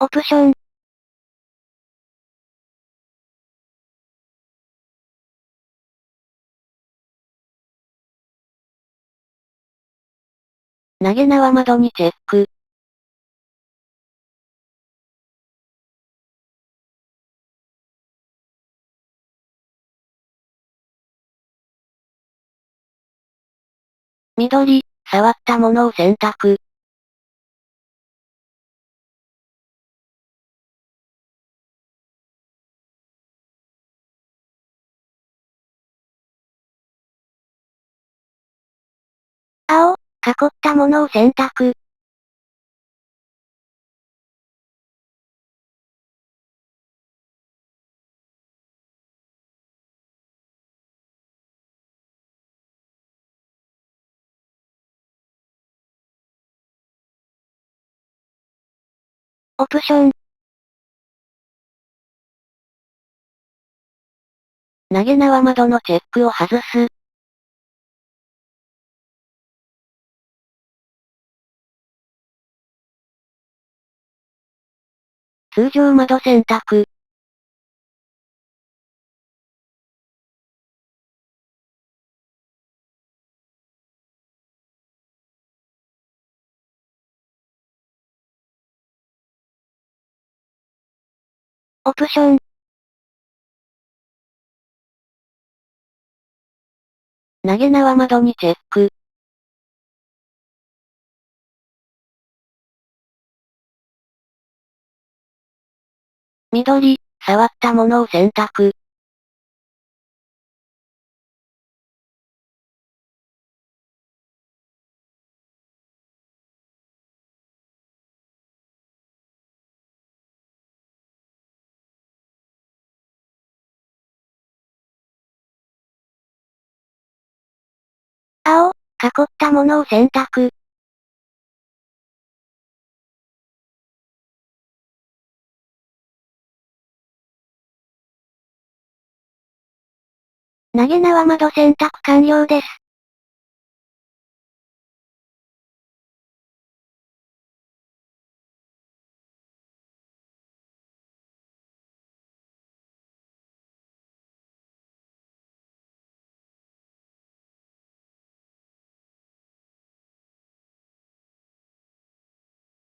オプション。投げ縄窓にチェック。緑、触ったものを選択。青、囲ったものを選択。オプション。投げ縄窓のチェックを外す。通常窓選択。オプション。投げ縄窓にチェック。緑、触ったものを選択。青、囲ったものを選択。投げ縄窓選択完了です。